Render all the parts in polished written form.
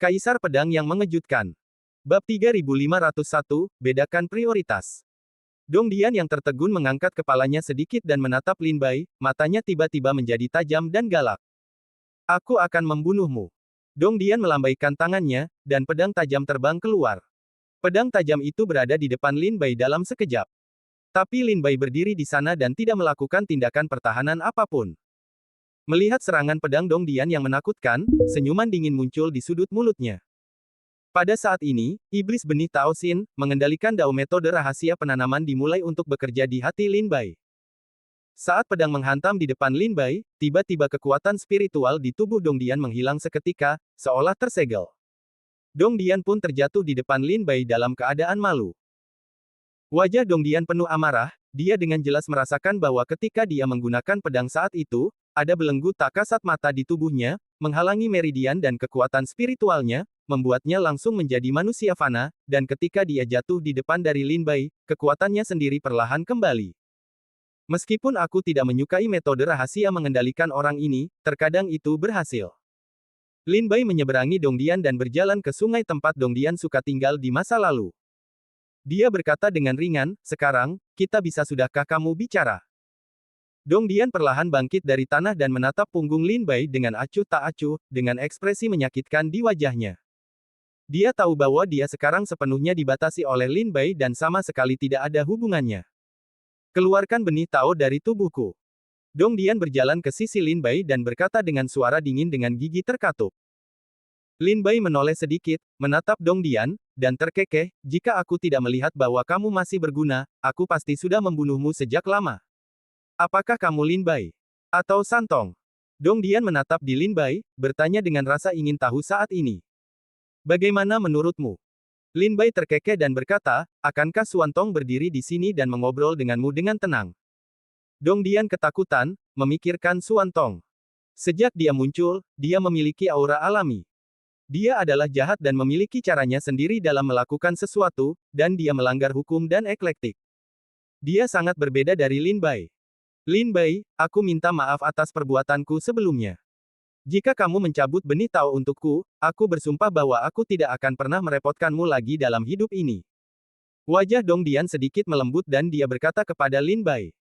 Kaisar Pedang yang Mengejutkan. Bab 3501, Bedakan Prioritas. Dong Dian yang tertegun mengangkat kepalanya sedikit dan menatap Lin Bai, matanya tiba-tiba menjadi tajam dan galak. Aku akan membunuhmu. Dong Dian melambaikan tangannya, dan pedang tajam terbang keluar. Pedang tajam itu berada di depan Lin Bai dalam sekejap. Tapi Lin Bai berdiri di sana dan tidak melakukan tindakan pertahanan apapun. Melihat serangan pedang Dong Dian yang menakutkan, senyuman dingin muncul di sudut mulutnya. Pada saat ini, iblis benih Tao Xin, mengendalikan dao metode rahasia penanaman dimulai untuk bekerja di hati Lin Bai. Saat pedang menghantam di depan Lin Bai, tiba-tiba kekuatan spiritual di tubuh Dong Dian menghilang seketika, seolah tersegel. Dong Dian pun terjatuh di depan Lin Bai dalam keadaan malu. Wajah Dong Dian penuh amarah, dia dengan jelas merasakan bahwa ketika dia menggunakan pedang saat itu, ada belenggu tak kasat mata di tubuhnya, menghalangi meridian dan kekuatan spiritualnya, membuatnya langsung menjadi manusia fana, dan ketika dia jatuh di depan dari Lin Bai, kekuatannya sendiri perlahan kembali. Meskipun aku tidak menyukai metode rahasia mengendalikan orang ini, terkadang itu berhasil. Lin Bai menyeberangi Dong Dian dan berjalan ke sungai tempat Dong Dian suka tinggal di masa lalu. Dia berkata dengan ringan, "Sekarang, kita bisa sudahkah kamu bicara?" Dong Dian perlahan bangkit dari tanah dan menatap punggung Lin Bai dengan acuh tak acuh, dengan ekspresi menyakitkan di wajahnya. Dia tahu bahwa dia sekarang sepenuhnya dibatasi oleh Lin Bai dan sama sekali tidak ada hubungannya. Keluarkan benih Tao dari tubuhku. Dong Dian berjalan ke sisi Lin Bai dan berkata dengan suara dingin dengan gigi terkatup. Lin Bai menoleh sedikit, menatap Dong Dian, dan terkekeh, "Jika aku tidak melihat bahwa kamu masih berguna, aku pasti sudah membunuhmu sejak lama. Apakah kamu Lin Bai? Atau Santong?" Dong Dian menatap di Lin Bai, bertanya dengan rasa ingin tahu saat ini. "Bagaimana menurutmu?" Lin Bai terkekeh dan berkata, "Akankah Suantong berdiri di sini dan mengobrol denganmu dengan tenang?" Dong Dian ketakutan, memikirkan Suantong. Sejak dia muncul, dia memiliki aura alami. Dia adalah jahat dan memiliki caranya sendiri dalam melakukan sesuatu, dan dia melanggar hukum dan eklektik. Dia sangat berbeda dari Lin Bai. Lin Bai, aku minta maaf atas perbuatanku sebelumnya. Jika kamu mencabut benih Tao untukku, aku bersumpah bahwa aku tidak akan pernah merepotkanmu lagi dalam hidup ini. Wajah Dong Dian sedikit melembut dan dia berkata kepada Lin Bai.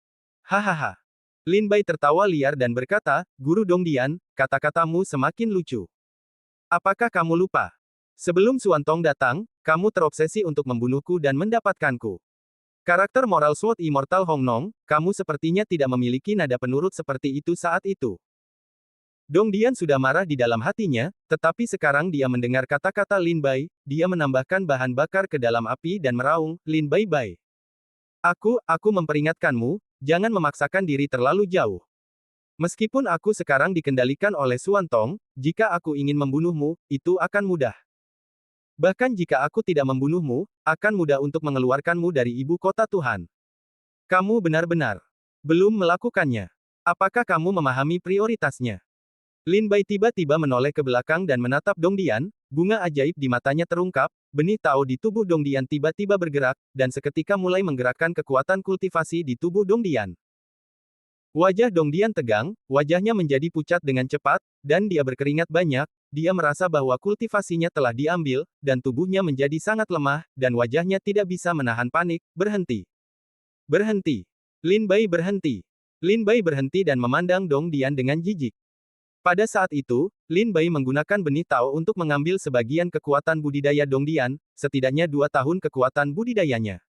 Hahaha. Lin Bai tertawa liar dan berkata, "Guru Dong Dian, kata-katamu semakin lucu. Apakah kamu lupa? Sebelum Suantong datang, kamu terobsesi untuk membunuhku dan mendapatkanku. Karakter moral Sword Immortal Hong Nong, kamu sepertinya tidak memiliki nada penurut seperti itu saat itu." Dong Dian sudah marah di dalam hatinya, tetapi sekarang dia mendengar kata-kata Lin Bai, dia menambahkan bahan bakar ke dalam api dan meraung, "Lin Bai Bai. Aku memperingatkanmu, jangan memaksakan diri terlalu jauh. Meskipun aku sekarang dikendalikan oleh Suantong, jika aku ingin membunuhmu, itu akan mudah. Bahkan jika aku tidak membunuhmu, akan mudah untuk mengeluarkanmu dari ibu kota Tuhan. Kamu benar-benar belum melakukannya. Apakah kamu memahami prioritasnya?" Lin Bai tiba-tiba menoleh ke belakang dan menatap Dong Dian, bunga ajaib di matanya terungkap, benih Tao di tubuh Dong Dian tiba-tiba bergerak, dan seketika mulai menggerakkan kekuatan kultivasi di tubuh Dong Dian. Wajah Dong Dian tegang, wajahnya menjadi pucat dengan cepat, dan dia berkeringat banyak, dia merasa bahwa kultivasinya telah diambil, dan tubuhnya menjadi sangat lemah, dan wajahnya tidak bisa menahan panik, "Berhenti. Berhenti. Lin Bai berhenti." Lin Bai berhenti dan memandang Dong Dian dengan jijik. Pada saat itu, Lin Bai menggunakan benih Tao untuk mengambil sebagian kekuatan budidaya Dong Dian, setidaknya 2 tahun kekuatan budidayanya.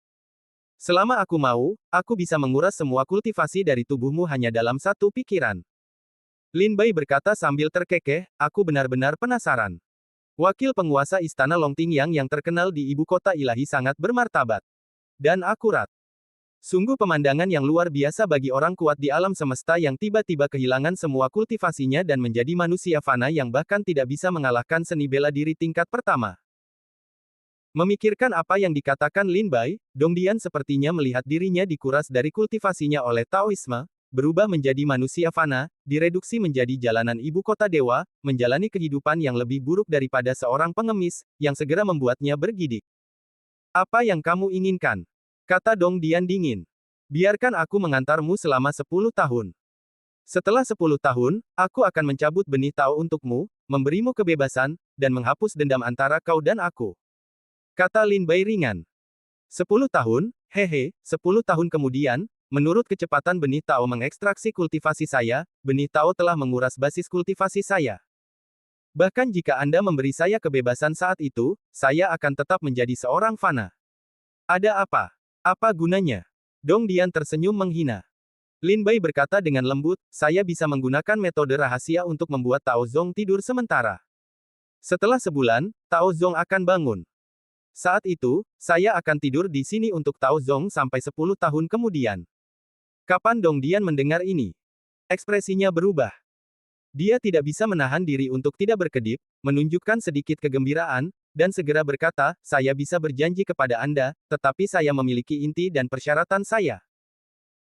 "Selama aku mau, aku bisa menguras semua kultivasi dari tubuhmu hanya dalam satu pikiran." Lin Bai berkata sambil terkekeh, "Aku benar-benar penasaran." Wakil penguasa istana Longtingyang yang terkenal di ibu kota ilahi sangat bermartabat. Dan akurat. Sungguh pemandangan yang luar biasa bagi orang kuat di alam semesta yang tiba-tiba kehilangan semua kultivasinya dan menjadi manusia fana yang bahkan tidak bisa mengalahkan seni bela diri tingkat pertama. Memikirkan apa yang dikatakan Lin Bai, Dong Dian sepertinya melihat dirinya dikuras dari kultivasinya oleh Taoisme, berubah menjadi manusia fana, direduksi menjadi jalanan ibu kota dewa, menjalani kehidupan yang lebih buruk daripada seorang pengemis, yang segera membuatnya bergidik. "Apa yang kamu inginkan?" kata Dong Dian dingin. "Biarkan aku mengantarmu selama 10 tahun. Setelah 10 tahun, aku akan mencabut benih Tao untukmu, memberimu kebebasan, dan menghapus dendam antara kau dan aku. Kata Lin Bai ringan. 10 tahun, hehe, 10 tahun kemudian, menurut kecepatan benih Tao mengekstraksi kultivasi saya, benih Tao telah menguras basis kultivasi saya. Bahkan jika Anda memberi saya kebebasan saat itu, saya akan tetap menjadi seorang fana. Ada apa? Apa gunanya? Dong Dian tersenyum menghina. Lin Bai berkata dengan lembut, saya bisa menggunakan metode rahasia untuk membuat Tao Zong tidur sementara. Setelah sebulan, Tao Zong akan bangun. Saat itu, saya akan tidur di sini untuk Tao Zong sampai 10 tahun kemudian. Kapan Dong Dian mendengar ini? Ekspresinya berubah. Dia tidak bisa menahan diri untuk tidak berkedip, menunjukkan sedikit kegembiraan, dan segera berkata, saya bisa berjanji kepada Anda, tetapi saya memiliki inti dan persyaratan saya.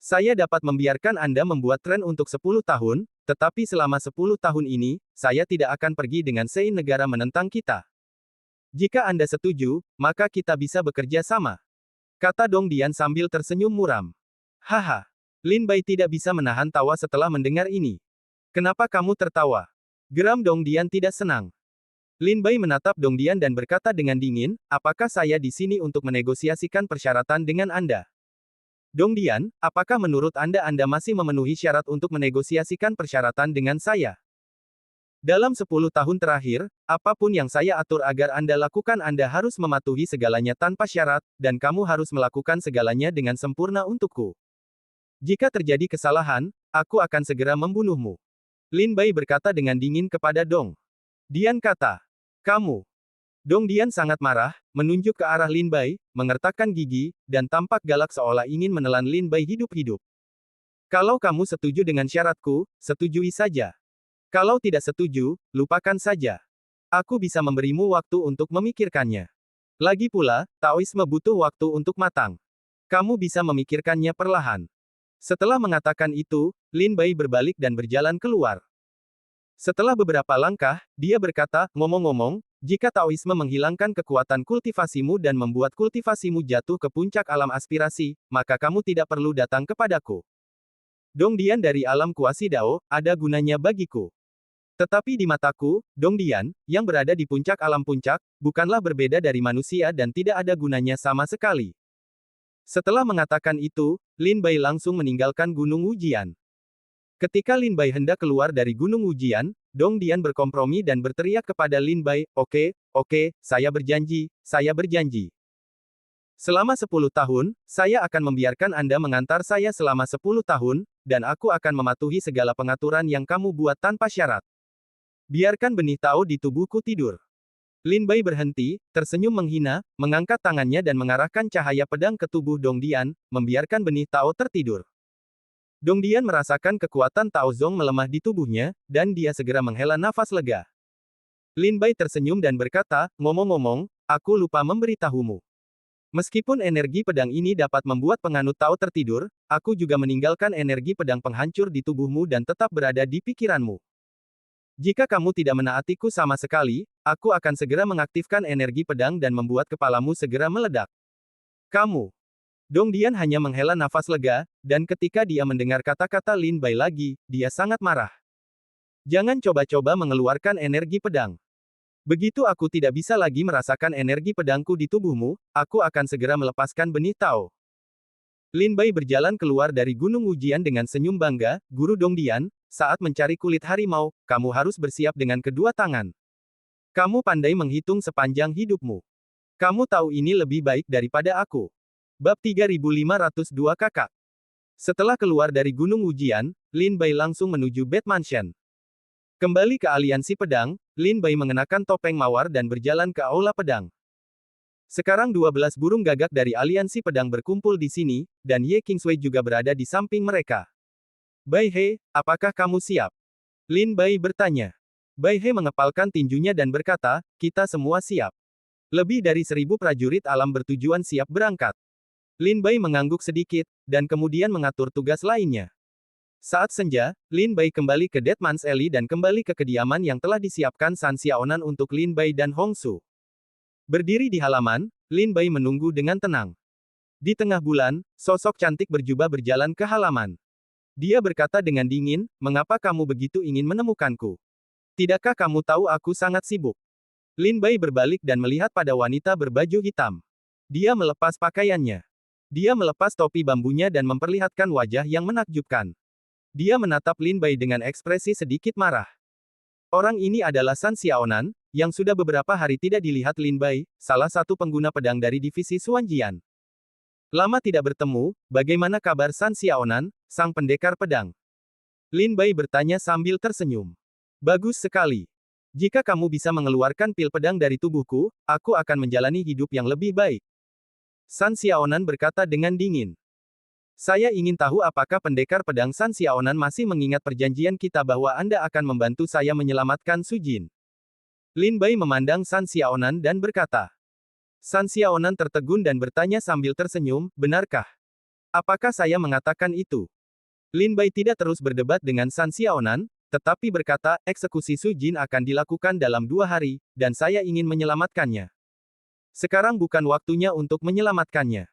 Saya dapat membiarkan Anda membuat tren untuk 10 tahun, tetapi selama 10 tahun ini, saya tidak akan pergi dengan Sein negara menentang kita. Jika Anda setuju, maka kita bisa bekerja sama. Kata Dong Dian sambil tersenyum muram. Haha. Lin Bai tidak bisa menahan tawa setelah mendengar ini. Kenapa kamu tertawa? Geram Dong Dian tidak senang. Lin Bai menatap Dong Dian dan berkata dengan dingin, apakah saya di sini untuk menegosiasikan persyaratan dengan Anda? Dong Dian, apakah menurut Anda masih memenuhi syarat untuk menegosiasikan persyaratan dengan saya? Dalam 10 tahun terakhir, apapun yang saya atur agar Anda lakukan Anda harus mematuhi segalanya tanpa syarat, dan kamu harus melakukan segalanya dengan sempurna untukku. Jika terjadi kesalahan, aku akan segera membunuhmu. Lin Bai berkata dengan dingin kepada Dong Dian kata, kamu. Dong Dian sangat marah, menunjuk ke arah Lin Bai, mengertakkan gigi, dan tampak galak seolah ingin menelan Lin Bai hidup-hidup. Kalau kamu setuju dengan syaratku, setujui saja. Kalau tidak setuju, lupakan saja. Aku bisa memberimu waktu untuk memikirkannya. Lagi pula, Taoisme butuh waktu untuk matang. Kamu bisa memikirkannya perlahan. Setelah mengatakan itu, Lin Bai berbalik dan berjalan keluar. Setelah beberapa langkah, dia berkata, ngomong-ngomong, jika Taoisme menghilangkan kekuatan kultivasimu dan membuat kultivasimu jatuh ke puncak alam aspirasi, maka kamu tidak perlu datang kepadaku. Dong Dian dari alam kuasi Dao, ada gunanya bagiku. Tetapi di mataku, Dong Dian, yang berada di puncak alam puncak, bukanlah berbeda dari manusia dan tidak ada gunanya sama sekali. Setelah mengatakan itu, Lin Bai langsung meninggalkan Gunung Wujian. Ketika Lin Bai hendak keluar dari Gunung Wujian, Dong Dian berkompromi dan berteriak kepada Lin Bai, oke, saya berjanji, saya berjanji. Selama 10 tahun, saya akan membiarkan Anda mengantar saya selama 10 tahun, dan aku akan mematuhi segala pengaturan yang kamu buat tanpa syarat. Biarkan benih Tao di tubuhku tidur. Lin Bai berhenti, tersenyum menghina, mengangkat tangannya dan mengarahkan cahaya pedang ke tubuh Dong Dian, membiarkan benih Tao tertidur. Dong Dian merasakan kekuatan Tao Zong melemah di tubuhnya, dan dia segera menghela nafas lega. Lin Bai tersenyum dan berkata, ngomong-ngomong, aku lupa memberitahumu. Meskipun energi pedang ini dapat membuat penganut Tao tertidur, aku juga meninggalkan energi pedang penghancur di tubuhmu dan tetap berada di pikiranmu. Jika kamu tidak menaatiku sama sekali, aku akan segera mengaktifkan energi pedang dan membuat kepalamu segera meledak. Kamu. Dong Dian hanya menghela nafas lega, dan ketika dia mendengar kata-kata Lin Bai lagi, dia sangat marah. Jangan coba-coba mengeluarkan energi pedang. Begitu aku tidak bisa lagi merasakan energi pedangku di tubuhmu, aku akan segera melepaskan benih Tao. Lin Bai berjalan keluar dari Gunung Wujian dengan senyum bangga, Guru Dong Dian, saat mencari kulit harimau, kamu harus bersiap dengan kedua tangan. Kamu pandai menghitung sepanjang hidupmu. Kamu tahu ini lebih baik daripada aku. Bab 3502 Kakak. Setelah keluar dari Gunung Wujian, Lin Bai langsung menuju Bed Mansion. Kembali ke aliansi pedang, Lin Bai mengenakan topeng mawar dan berjalan ke aula pedang. Sekarang 12 burung gagak dari aliansi pedang berkumpul di sini, dan Ye Kingsway juga berada di samping mereka. Bai He, apakah kamu siap? Lin Bai bertanya. Bai He mengepalkan tinjunya dan berkata, kita semua siap. Lebih dari 1000 prajurit alam bertujuan siap berangkat. Lin Bai mengangguk sedikit, dan kemudian mengatur tugas lainnya. Saat senja, Lin Bai kembali ke Dead Man's Alley dan kembali ke kediaman yang telah disiapkan San Xiaonan untuk Lin Bai dan Hong Su. Berdiri di halaman, Lin Bai menunggu dengan tenang. Di tengah bulan, sosok cantik berjubah berjalan ke halaman. Dia berkata dengan dingin, mengapa kamu begitu ingin menemukanku? Tidakkah kamu tahu aku sangat sibuk? Lin Bai berbalik dan melihat pada wanita berbaju hitam. Dia melepas pakaiannya. Dia melepas topi bambunya dan memperlihatkan wajah yang menakjubkan. Dia menatap Lin Bai dengan ekspresi sedikit marah. Orang ini adalah San Xiaonan, yang sudah beberapa hari tidak dilihat Lin Bai, salah satu pengguna pedang dari divisi Xuanjian. Lama tidak bertemu, bagaimana kabar San Xiaonan, sang pendekar pedang? Lin Bai bertanya sambil tersenyum. Bagus sekali. Jika kamu bisa mengeluarkan pil pedang dari tubuhku, aku akan menjalani hidup yang lebih baik. San Xiaonan berkata dengan dingin. Saya ingin tahu apakah pendekar pedang San Xiaonan masih mengingat perjanjian kita bahwa Anda akan membantu saya menyelamatkan Su Jin. Lin Bai memandang San Xiaonan dan berkata. San Xiaonan tertegun dan bertanya sambil tersenyum, benarkah? Apakah saya mengatakan itu? Lin Bai tidak terus berdebat dengan San Xiaonan, tetapi berkata, eksekusi Su Jin akan dilakukan dalam 2 hari, dan saya ingin menyelamatkannya. Sekarang bukan waktunya untuk menyelamatkannya.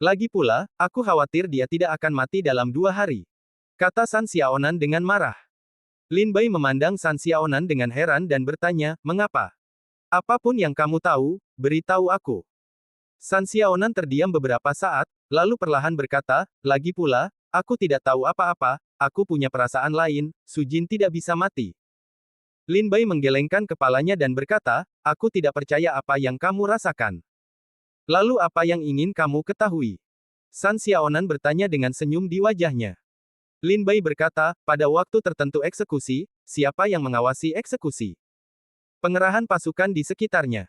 Lagi pula, aku khawatir dia tidak akan mati dalam 2 hari. Kata San Xiaonan dengan marah. Lin Bai memandang San Xiaonan dengan heran dan bertanya, mengapa? Apapun yang kamu tahu, beritahu aku. San Xiaonan terdiam beberapa saat, lalu perlahan berkata, lagi pula, aku tidak tahu apa-apa, aku punya perasaan lain, Su Jin tidak bisa mati. Lin Bai menggelengkan kepalanya dan berkata, aku tidak percaya apa yang kamu rasakan. Lalu apa yang ingin kamu ketahui? San Xiaonan bertanya dengan senyum di wajahnya. Lin Bai berkata, pada waktu tertentu eksekusi, siapa yang mengawasi eksekusi? Pengerahan pasukan di sekitarnya.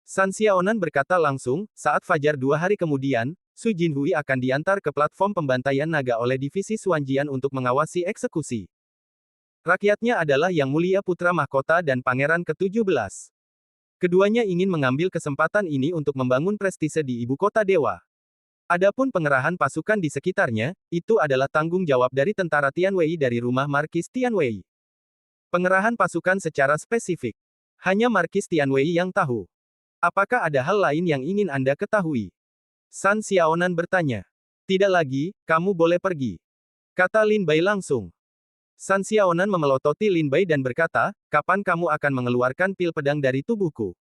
San Xiaonan berkata langsung, saat fajar 2 hari kemudian, Su Jinhui akan diantar ke platform pembantaian naga oleh divisi Xuanjian untuk mengawasi eksekusi. Rakyatnya adalah Yang Mulia Putra Mahkota dan Pangeran ke-17. Keduanya ingin mengambil kesempatan ini untuk membangun prestise di ibu kota dewa. Adapun pengerahan pasukan di sekitarnya, itu adalah tanggung jawab dari tentara Tianwei dari rumah Markis Tianwei. Pengerahan pasukan secara spesifik. Hanya Markis Tianwei yang tahu. Apakah ada hal lain yang ingin Anda ketahui? San Xiaonan bertanya. Tidak lagi, kamu boleh pergi. Kata Lin Bai langsung. San Xiaonan memelototi Lin Bai dan berkata, kapan kamu akan mengeluarkan pil pedang dari tubuhku?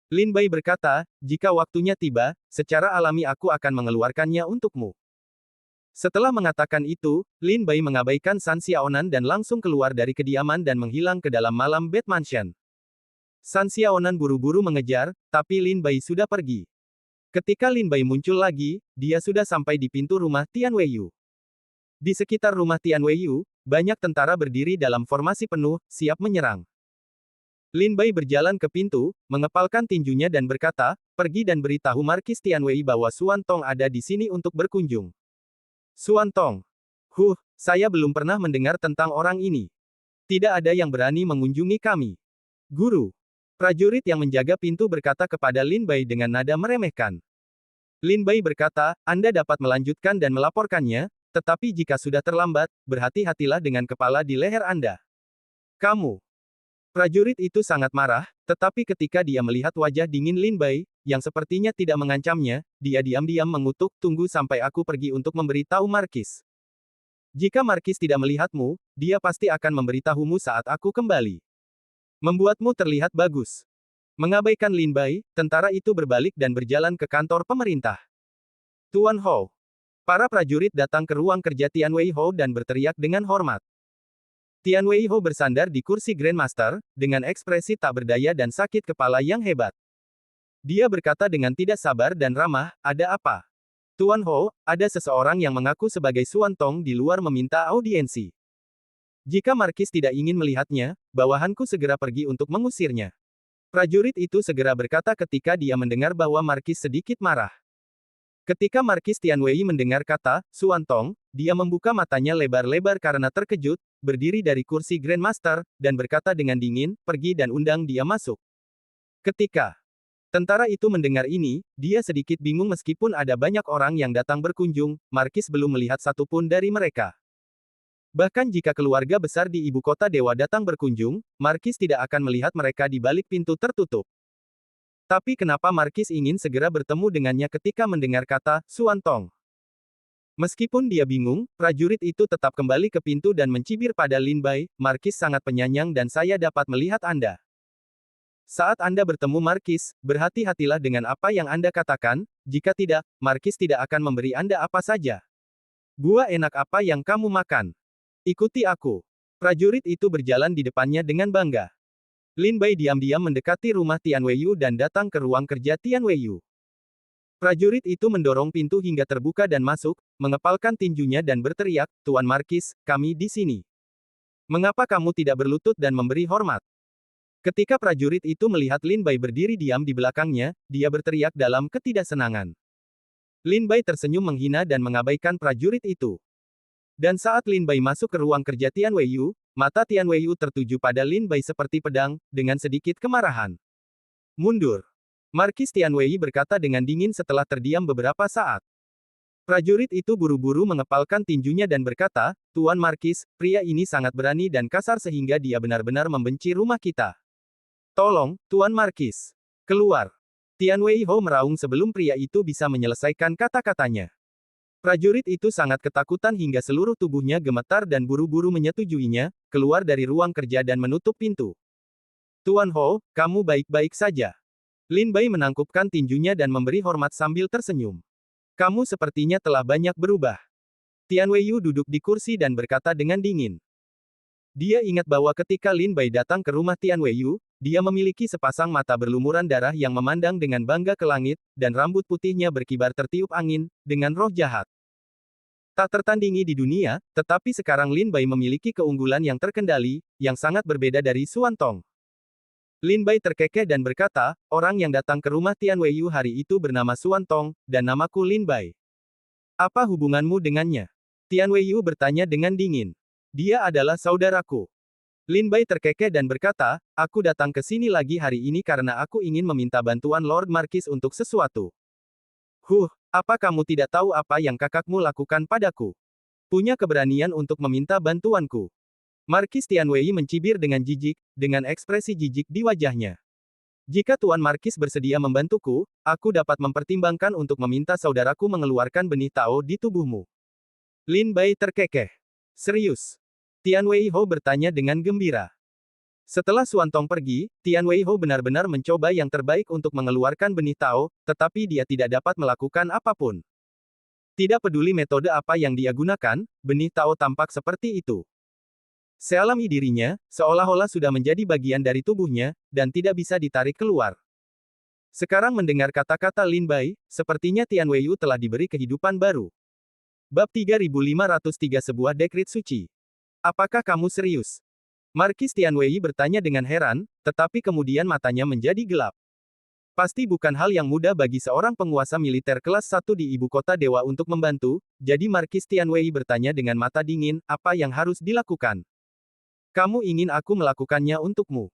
Lin Bai berkata, jika waktunya tiba, secara alami aku akan mengeluarkannya untukmu. Setelah mengatakan itu, Lin Bai mengabaikan San Xiaonan dan langsung keluar dari kediaman dan menghilang ke dalam malam Bed Mansion. San Xiaonan buru-buru mengejar, tapi Lin Bai sudah pergi. Ketika Lin Bai muncul lagi, dia sudah sampai di pintu rumah Tian Weiyu. Di sekitar rumah Tian Weiyu, banyak tentara berdiri dalam formasi penuh, siap menyerang. Lin Bai berjalan ke pintu, mengepalkan tinjunya dan berkata, pergi dan beritahu Markis Tianwei bahwa Xuan Tong ada di sini untuk berkunjung. Xuan Tong. Saya belum pernah mendengar tentang orang ini. Tidak ada yang berani mengunjungi kami. Guru. Prajurit yang menjaga pintu berkata kepada Lin Bai dengan nada meremehkan. Lin Bai berkata, Anda dapat melanjutkan dan melaporkannya, tetapi jika sudah terlambat, berhati-hatilah dengan kepala di leher Anda. Kamu. Prajurit itu sangat marah, tetapi ketika dia melihat wajah dingin Lin Bai, yang sepertinya tidak mengancamnya, dia diam-diam mengutuk, tunggu sampai aku pergi untuk memberitahu Markis. Jika Markis tidak melihatmu, dia pasti akan memberitahumu saat aku kembali. Membuatmu terlihat bagus. Mengabaikan Lin Bai, tentara itu berbalik dan berjalan ke kantor pemerintah. Tuan Hou. Para prajurit datang ke ruang kerja Tian Wei Hou dan berteriak dengan hormat. Tian Wei Hou bersandar di kursi Grandmaster, dengan ekspresi tak berdaya dan sakit kepala yang hebat. Dia berkata dengan tidak sabar dan ramah, ada apa? Tuan Hou, ada seseorang yang mengaku sebagai Xuan Tong di luar meminta audiensi. Jika Markis tidak ingin melihatnya, bawahanku segera pergi untuk mengusirnya. Prajurit itu segera berkata ketika dia mendengar bahwa Markis sedikit marah. Ketika Markis Tianwei mendengar kata, Xuan Tong, dia membuka matanya lebar-lebar karena terkejut, berdiri dari kursi Grandmaster, dan berkata dengan dingin, pergi dan undang dia masuk. Ketika tentara itu mendengar ini, dia sedikit bingung meskipun ada banyak orang yang datang berkunjung, Markis belum melihat satupun dari mereka. Bahkan jika keluarga besar di ibu kota dewa datang berkunjung, Markis tidak akan melihat mereka di balik pintu tertutup. Tapi kenapa Markis ingin segera bertemu dengannya ketika mendengar kata, Xuan Tong? Meskipun dia bingung, prajurit itu tetap kembali ke pintu dan mencibir pada Lin Bai, Markis sangat penyayang dan saya dapat melihat Anda. Saat Anda bertemu Markis, berhati-hatilah dengan apa yang Anda katakan, jika tidak, Markis tidak akan memberi Anda apa saja. Buah enak apa yang kamu makan? Ikuti aku. Prajurit itu berjalan di depannya dengan bangga. Lin Bai diam-diam mendekati rumah Tian Weiyu dan datang ke ruang kerja Tian Weiyu. Prajurit itu mendorong pintu hingga terbuka dan masuk, mengepalkan tinjunya dan berteriak, "Tuan Markis, kami di sini. Mengapa kamu tidak berlutut dan memberi hormat?" Ketika prajurit itu melihat Lin Bai berdiri diam di belakangnya, dia berteriak dalam ketidaksenangan. Lin Bai tersenyum menghina dan mengabaikan prajurit itu. Dan saat Lin Bai masuk ke ruang kerja Tian Weiyu, mata Tian Weiyu tertuju pada Lin Bai seperti pedang, dengan sedikit kemarahan. "Mundur!" Markis Tian Wei berkata dengan dingin setelah terdiam beberapa saat. Prajurit itu buru-buru mengepalkan tinjunya dan berkata, "Tuan Markis, pria ini sangat berani dan kasar sehingga dia benar-benar membenci rumah kita. Tolong, Tuan Markis. Keluar." Tian Wei Ho meraung sebelum pria itu bisa menyelesaikan kata-katanya. Prajurit itu sangat ketakutan hingga seluruh tubuhnya gemetar dan buru-buru menyetujuinya, keluar dari ruang kerja dan menutup pintu. "Tuan Ho, kamu baik-baik saja?" Lin Bai menangkupkan tinjunya dan memberi hormat sambil tersenyum. "Kamu sepertinya telah banyak berubah." Tian Weiyu duduk di kursi dan berkata dengan dingin. Dia ingat bahwa ketika Lin Bai datang ke rumah Tian Weiyu, dia memiliki sepasang mata berlumuran darah yang memandang dengan bangga ke langit, dan rambut putihnya berkibar tertiup angin, dengan roh jahat. Tak tertandingi di dunia, tetapi sekarang Lin Bai memiliki keunggulan yang terkendali, yang sangat berbeda dari Xuan Tong. Lin Bai terkekeh dan berkata, "Orang yang datang ke rumah Tian Weiyu hari itu bernama Xuan Tong, dan namaku Lin Bai. Apa hubunganmu dengannya?" Tian Weiyu bertanya dengan dingin. "Dia adalah saudaraku." Lin Bai terkekeh dan berkata, "Aku datang ke sini lagi hari ini karena aku ingin meminta bantuan Lord Markis untuk sesuatu." Apa kamu tidak tahu apa yang kakakmu lakukan padaku? Punya keberanian untuk meminta bantuanku?" Markis Tian Wei mencibir dengan jijik, dengan ekspresi jijik di wajahnya. "Jika Tuan Markis bersedia membantuku, aku dapat mempertimbangkan untuk meminta saudaraku mengeluarkan benih Tao di tubuhmu." Lin Bai terkekeh. "Serius?" Tian Wei Ho bertanya dengan gembira. Setelah Xuan Tong pergi, Tian Wei Ho benar-benar mencoba yang terbaik untuk mengeluarkan benih Tao, tetapi dia tidak dapat melakukan apapun. Tidak peduli metode apa yang dia gunakan, benih Tao tampak seperti itu. Sealami dirinya, seolah-olah sudah menjadi bagian dari tubuhnya, dan tidak bisa ditarik keluar. Sekarang mendengar kata-kata Lin Bai, sepertinya Tian Weiyu telah diberi kehidupan baru. Bab 3503 Sebuah dekrit suci. "Apakah kamu serius?" Markis Tian Wei bertanya dengan heran, tetapi kemudian matanya menjadi gelap. Pasti bukan hal yang mudah bagi seorang penguasa militer kelas 1 di ibu kota dewa untuk membantu, jadi Markis Tian Wei bertanya dengan mata dingin, "Apa yang harus dilakukan? Kamu ingin aku melakukannya untukmu?"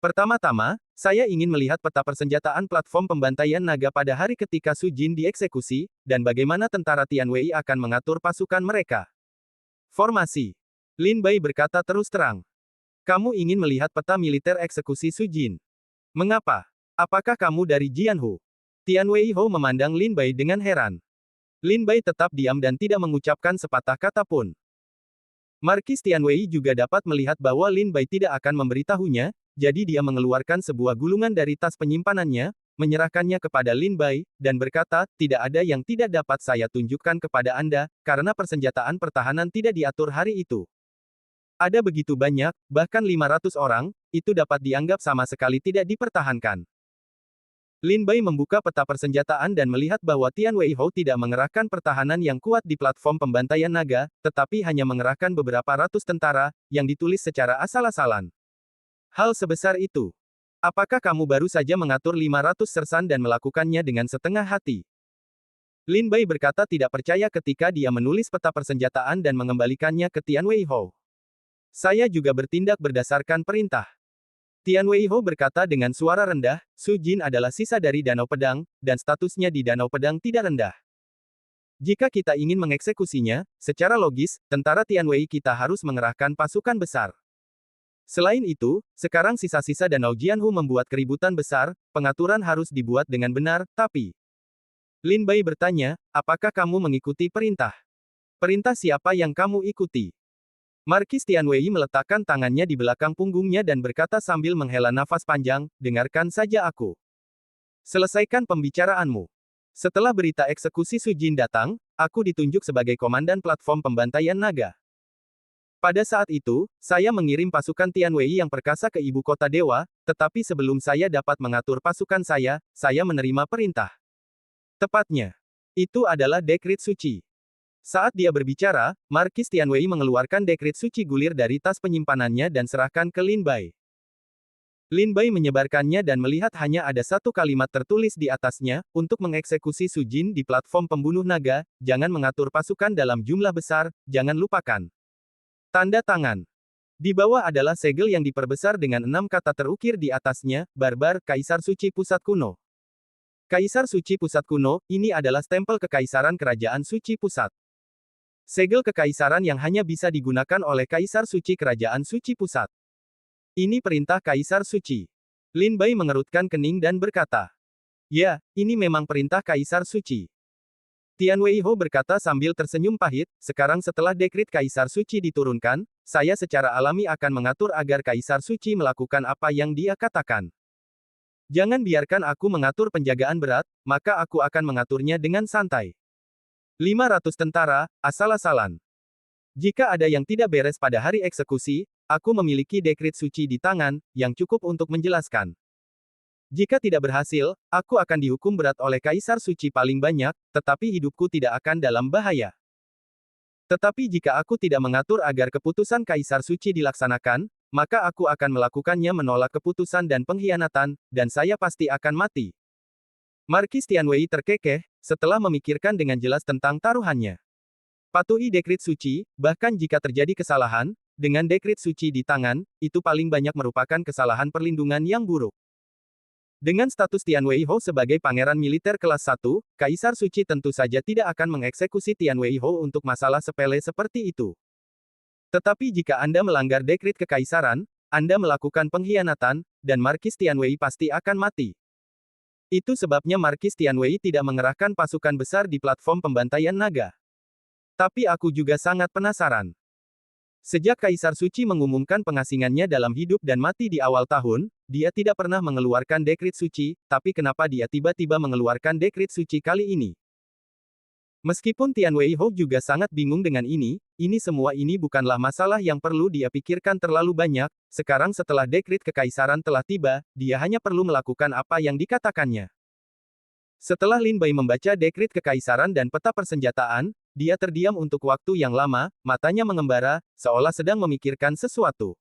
"Pertama-tama, saya ingin melihat peta persenjataan platform pembantaian naga pada hari ketika Su Jin dieksekusi, dan bagaimana tentara Tian Wei akan mengatur pasukan mereka." "Formasi." Lin Bai berkata terus terang. "Kamu ingin melihat peta militer eksekusi Su Jin? Mengapa? Apakah kamu dari Jianhu?" Tian Wei Ho memandang Lin Bai dengan heran. Lin Bai tetap diam dan tidak mengucapkan sepatah kata pun. Markis Tian Wei juga dapat melihat bahwa Lin Bai tidak akan memberitahunya, jadi dia mengeluarkan sebuah gulungan dari tas penyimpanannya, menyerahkannya kepada Lin Bai, dan berkata, "Tidak ada yang tidak dapat saya tunjukkan kepada Anda, karena persenjataan pertahanan tidak diatur hari itu. Ada begitu banyak, bahkan 500 orang, itu dapat dianggap sama sekali tidak dipertahankan." Lin Bai membuka peta persenjataan dan melihat bahwa Tian Wei Ho tidak mengerahkan pertahanan yang kuat di platform pembantaian naga, tetapi hanya mengerahkan beberapa ratus tentara, yang ditulis secara asal-asalan. "Hal sebesar itu. Apakah kamu baru saja mengatur 500 sersan dan melakukannya dengan setengah hati?" Lin Bai berkata tidak percaya ketika dia menulis peta persenjataan dan mengembalikannya ke Tian Wei Ho. "Saya juga bertindak berdasarkan perintah." Tian Wei Ho berkata dengan suara rendah, "Su Jin adalah sisa dari Danau Pedang, dan statusnya di Danau Pedang tidak rendah. Jika kita ingin mengeksekusinya, secara logis, tentara Tian Wei kita harus mengerahkan pasukan besar. Selain itu, sekarang sisa-sisa Danau Jianhu membuat keributan besar, pengaturan harus dibuat dengan benar, tapi Lin Bai bertanya, apakah kamu mengikuti perintah? Perintah siapa yang kamu ikuti? Markis Tianwei meletakkan tangannya di belakang punggungnya dan berkata sambil menghela nafas panjang, dengarkan saja aku. Selesaikan pembicaraanmu. Setelah berita eksekusi Su Jin datang, aku ditunjuk sebagai komandan platform pembantaian naga. Pada saat itu, saya mengirim pasukan Tianwei yang perkasa ke ibu kota dewa, tetapi sebelum saya dapat mengatur pasukan saya menerima perintah. Tepatnya, itu adalah dekrit suci. Saat dia berbicara, Markis Tianwei mengeluarkan dekrit suci gulir dari tas penyimpanannya dan serahkan ke Lin Bai. Lin Bai menyebarkannya dan melihat hanya ada satu kalimat tertulis di atasnya, untuk mengeksekusi Su Jin di platform pembunuh naga, jangan mengatur pasukan dalam jumlah besar, jangan lupakan. Tanda tangan. Di bawah adalah segel yang diperbesar dengan 6 kata terukir di atasnya, Barbar, Kaisar Suci Pusat Kuno. Kaisar Suci Pusat Kuno, ini adalah stempel kekaisaran Kerajaan Suci Pusat. Segel kekaisaran yang hanya bisa digunakan oleh Kaisar Suci Kerajaan Suci Pusat. Ini perintah Kaisar Suci. Lin Bai mengerutkan kening dan berkata, ya, ini memang perintah Kaisar Suci. Tian Weiho berkata sambil tersenyum pahit, sekarang setelah dekrit Kaisar Suci diturunkan, saya secara alami akan mengatur agar Kaisar Suci melakukan apa yang dia katakan. Jangan biarkan aku mengatur penjagaan berat, maka aku akan mengaturnya dengan santai. 500 tentara, asal-asalan. Jika ada yang tidak beres pada hari eksekusi, aku memiliki dekrit suci di tangan, yang cukup untuk menjelaskan. Jika tidak berhasil, aku akan dihukum berat oleh Kaisar Suci paling banyak, tetapi hidupku tidak akan dalam bahaya. Tetapi jika aku tidak mengatur agar keputusan Kaisar Suci dilaksanakan, maka aku akan melakukannya menolak keputusan dan pengkhianatan, dan saya pasti akan mati. Markis Tianwei terkekeh, setelah memikirkan dengan jelas tentang taruhannya. Patuhi dekrit suci, bahkan jika terjadi kesalahan, dengan dekrit suci di tangan, itu paling banyak merupakan kesalahan perlindungan yang buruk. Dengan status Tianwei Ho sebagai pangeran militer kelas 1, Kaisar Suci tentu saja tidak akan mengeksekusi Tianwei Ho untuk masalah sepele seperti itu. Tetapi jika Anda melanggar dekrit kekaisaran, Anda melakukan pengkhianatan, dan Markis Tianwei pasti akan mati. Itu sebabnya Markis Tianwei tidak mengerahkan pasukan besar di platform pembantaian naga. Tapi aku juga sangat penasaran. Sejak Kaisar Suci mengumumkan pengasingannya dalam hidup dan mati di awal tahun, dia tidak pernah mengeluarkan dekrit suci, tapi kenapa dia tiba-tiba mengeluarkan dekrit suci kali ini? Meskipun Tianwei Ho juga sangat bingung dengan ini semua ini bukanlah masalah yang perlu dia pikirkan terlalu banyak, sekarang setelah dekrit kekaisaran telah tiba, dia hanya perlu melakukan apa yang dikatakannya. Setelah Lin Bai membaca dekrit kekaisaran dan peta persenjataan, dia terdiam untuk waktu yang lama, matanya mengembara, seolah sedang memikirkan sesuatu.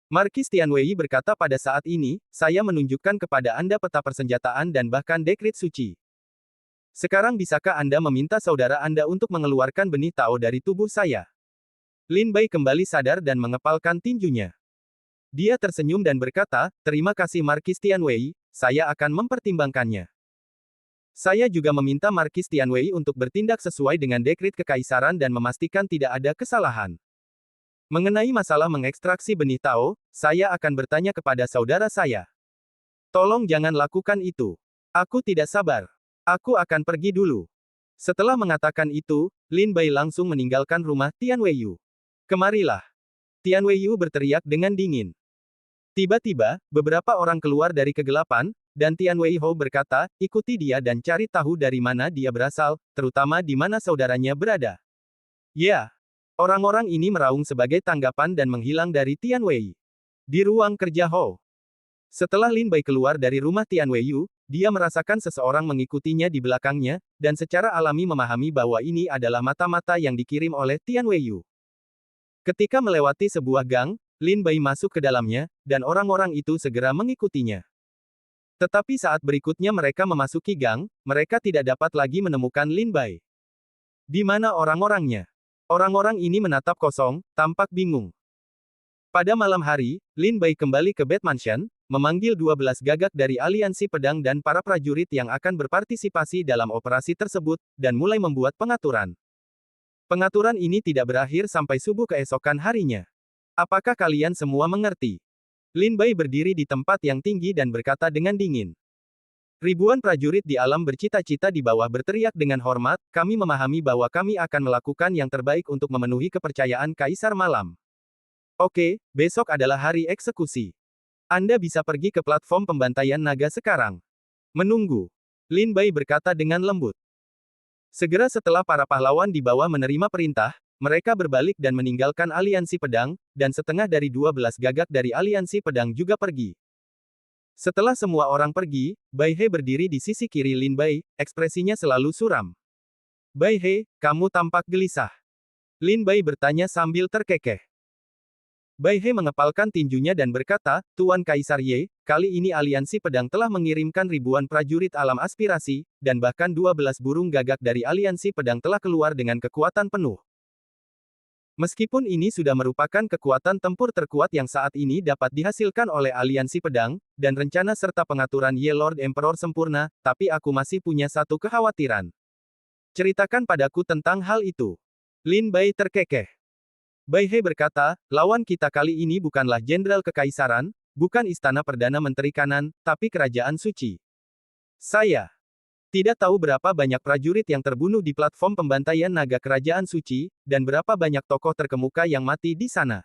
Markis Tianwei berkata pada saat ini, saya menunjukkan kepada Anda peta persenjataan dan bahkan dekrit suci. Sekarang bisakah Anda meminta saudara Anda untuk mengeluarkan benih Tao dari tubuh saya? Lin Bai kembali sadar dan mengepalkan tinjunya. Dia tersenyum dan berkata, terima kasih Markis Tianwei, saya akan mempertimbangkannya. Saya juga meminta Markis Tianwei untuk bertindak sesuai dengan dekrit kekaisaran dan memastikan tidak ada kesalahan. Mengenai masalah mengekstraksi benih Tao, saya akan bertanya kepada saudara saya. Tolong jangan lakukan itu. Aku tidak sabar. Aku akan pergi dulu. Setelah mengatakan itu, Lin Bai langsung meninggalkan rumah Tian Weiyu. Kemarilah. Tian Weiyu berteriak dengan dingin. Tiba-tiba, beberapa orang keluar dari kegelapan, dan Tian Weiho berkata, ikuti dia dan cari tahu dari mana dia berasal, terutama di mana saudaranya berada. Ya. Orang-orang ini meraung sebagai tanggapan dan menghilang dari Tian Wei. Di ruang kerja Ho. Setelah Lin Bai keluar dari rumah Tian Weiyu, dia merasakan seseorang mengikutinya di belakangnya, dan secara alami memahami bahwa ini adalah mata-mata yang dikirim oleh Tian Weiyu. Ketika melewati sebuah gang, Lin Bai masuk ke dalamnya, dan orang-orang itu segera mengikutinya. Tetapi saat berikutnya mereka memasuki gang, mereka tidak dapat lagi menemukan Lin Bai. Di mana orang-orangnya? Orang-orang ini menatap kosong, tampak bingung. Pada malam hari, Lin Bai kembali ke Bed Mansion, memanggil 12 gagak dari aliansi pedang dan para prajurit yang akan berpartisipasi dalam operasi tersebut, dan mulai membuat pengaturan. Pengaturan ini tidak berakhir sampai subuh keesokan harinya. Apakah kalian semua mengerti? Lin Bai berdiri di tempat yang tinggi dan berkata dengan dingin. Ribuan prajurit di alam bercita-cita di bawah berteriak dengan hormat, kami memahami bahwa kami akan melakukan yang terbaik untuk memenuhi kepercayaan Kaisar Malam. Oke, besok adalah hari eksekusi. Anda bisa pergi ke platform pembantaian naga sekarang. Menunggu. Lin Bai berkata dengan lembut. Segera setelah para pahlawan di bawah menerima perintah, mereka berbalik dan meninggalkan aliansi pedang, dan setengah dari 12 gagak dari aliansi pedang juga pergi. Setelah semua orang pergi, Bai He berdiri di sisi kiri Lin Bai, ekspresinya selalu suram. Bai He, kamu tampak gelisah. Lin Bai bertanya sambil terkekeh. Bai He mengepalkan tinjunya dan berkata, Tuan Kaisar Ye, kali ini aliansi pedang telah mengirimkan ribuan prajurit alam aspirasi, dan bahkan 12 burung gagak dari aliansi pedang telah keluar dengan kekuatan penuh. Meskipun ini sudah merupakan kekuatan tempur terkuat yang saat ini dapat dihasilkan oleh aliansi pedang, dan rencana serta pengaturan Ye Lord Emperor sempurna, tapi aku masih punya satu kekhawatiran. Ceritakan padaku tentang hal itu. Lin Bai terkekeh. Bai He berkata, lawan kita kali ini bukanlah Jenderal Kekaisaran, bukan Istana Perdana Menteri Kanan, tapi Kerajaan Suci. Saya tidak tahu berapa banyak prajurit yang terbunuh di platform pembantaian naga Kerajaan Suci, dan berapa banyak tokoh terkemuka yang mati di sana.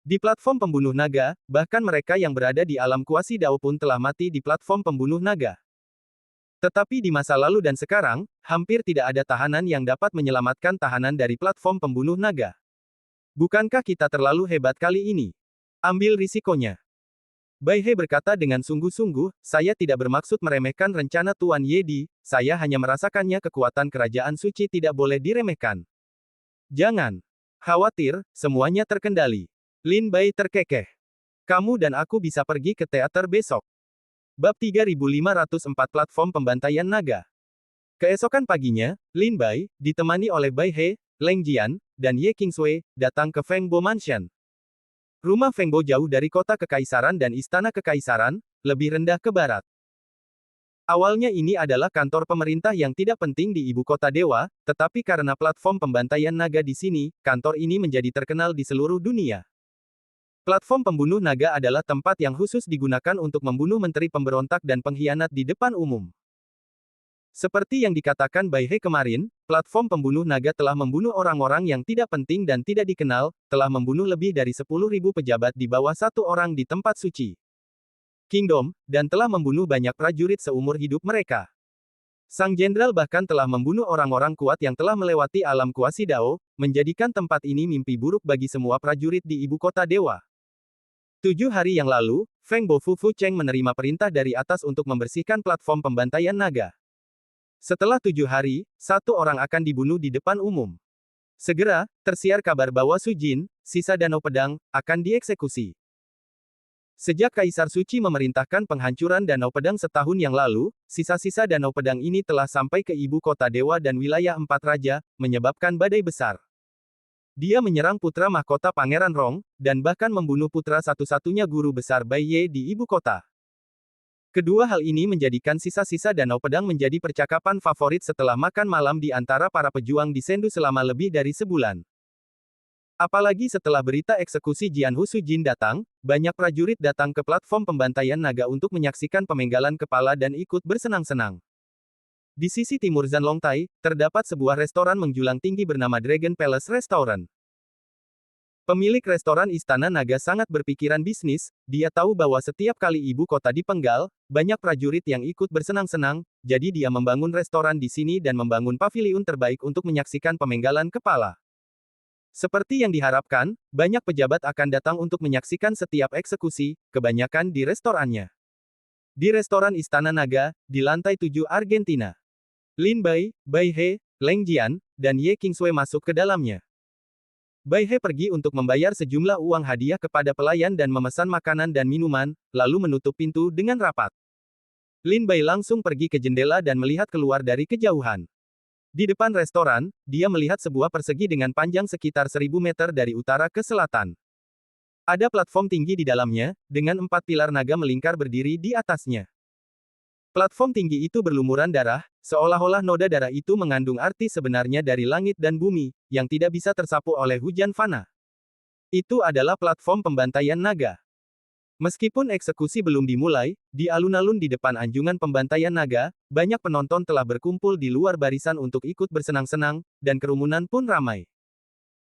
Di platform pembunuh naga, bahkan mereka yang berada di alam kuasi Dao pun telah mati di platform pembunuh naga. Tetapi di masa lalu dan sekarang, hampir tidak ada tahanan yang dapat menyelamatkan tahanan dari platform pembunuh naga. Bukankah kita terlalu hebat kali ini? Ambil risikonya. Bai He berkata dengan sungguh-sungguh, saya tidak bermaksud meremehkan rencana Tuan Ye, saya hanya merasakannya kekuatan kerajaan suci tidak boleh diremehkan. Jangan khawatir, semuanya terkendali. Lin Bai terkekeh. Kamu dan aku bisa pergi ke teater besok. Bab 3504 Platform Pembantaian Naga. Keesokan paginya, Lin Bai, ditemani oleh Bai He, Leng Jian, dan Ye Qingsui, datang ke Feng Bo Mansion. Rumah Feng Bo jauh dari kota kekaisaran dan istana kekaisaran, lebih rendah ke barat. Awalnya ini adalah kantor pemerintah yang tidak penting di ibu kota dewa, tetapi karena platform pembantaian naga di sini, kantor ini menjadi terkenal di seluruh dunia. Platform pembunuh naga adalah tempat yang khusus digunakan untuk membunuh menteri pemberontak dan pengkhianat di depan umum. Seperti yang dikatakan Bai He kemarin, platform pembunuh naga telah membunuh orang-orang yang tidak penting dan tidak dikenal, telah membunuh lebih dari 10.000 pejabat di bawah satu orang di tempat suci Kingdom, dan telah membunuh banyak prajurit seumur hidup mereka. Sang jenderal bahkan telah membunuh orang-orang kuat yang telah melewati alam kuasi Dao, menjadikan tempat ini mimpi buruk bagi semua prajurit di ibu kota dewa. 7 hari yang lalu, Feng Bo Fu Cheng menerima perintah dari atas untuk membersihkan platform pembantaian naga. Setelah 7 hari, satu orang akan dibunuh di depan umum. Segera, tersiar kabar bahwa Su Jin, sisa Danau Pedang, akan dieksekusi. Sejak Kaisar Suci memerintahkan penghancuran Danau Pedang setahun yang lalu, sisa-sisa Danau Pedang ini telah sampai ke ibu kota dewa dan wilayah Empat Raja, menyebabkan badai besar. Dia menyerang putra mahkota Pangeran Rong, dan bahkan membunuh putra satu-satunya guru besar Bai Ye di ibu kota. Kedua hal ini menjadikan sisa-sisa Danau Pedang menjadi percakapan favorit setelah makan malam di antara para pejuang di Sendu selama lebih dari sebulan. Apalagi setelah berita eksekusi Jianhu Su Jin datang, banyak prajurit datang ke platform pembantaian naga untuk menyaksikan pemenggalan kepala dan ikut bersenang-senang. Di sisi timur Zanlongtai, terdapat sebuah restoran menjulang tinggi bernama Dragon Palace Restaurant. Pemilik restoran Istana Naga sangat berpikiran bisnis, dia tahu bahwa setiap kali ibu kota dipenggal, banyak prajurit yang ikut bersenang-senang, jadi dia membangun restoran di sini dan membangun paviliun terbaik untuk menyaksikan pemenggalan kepala. Seperti yang diharapkan, banyak pejabat akan datang untuk menyaksikan setiap eksekusi, kebanyakan di restorannya. Di restoran Istana Naga, di lantai 7 Argentina. Lin Bai, Bai He, Leng Jian, dan Ye Qingsui masuk ke dalamnya. Bai He pergi untuk membayar sejumlah uang hadiah kepada pelayan dan memesan makanan dan minuman, lalu menutup pintu dengan rapat. Lin Bai langsung pergi ke jendela dan melihat keluar dari kejauhan. Di depan restoran, dia melihat sebuah persegi dengan panjang sekitar 1000 meter dari utara ke selatan. Ada platform tinggi di dalamnya, dengan 4 pilar naga melingkar berdiri di atasnya. Platform tinggi itu berlumuran darah, seolah-olah noda darah itu mengandung arti sebenarnya dari langit dan bumi, yang tidak bisa tersapu oleh hujan fana. Itu adalah platform pembantaian naga. Meskipun eksekusi belum dimulai, di alun-alun di depan anjungan pembantaian naga, banyak penonton telah berkumpul di luar barisan untuk ikut bersenang-senang, dan kerumunan pun ramai.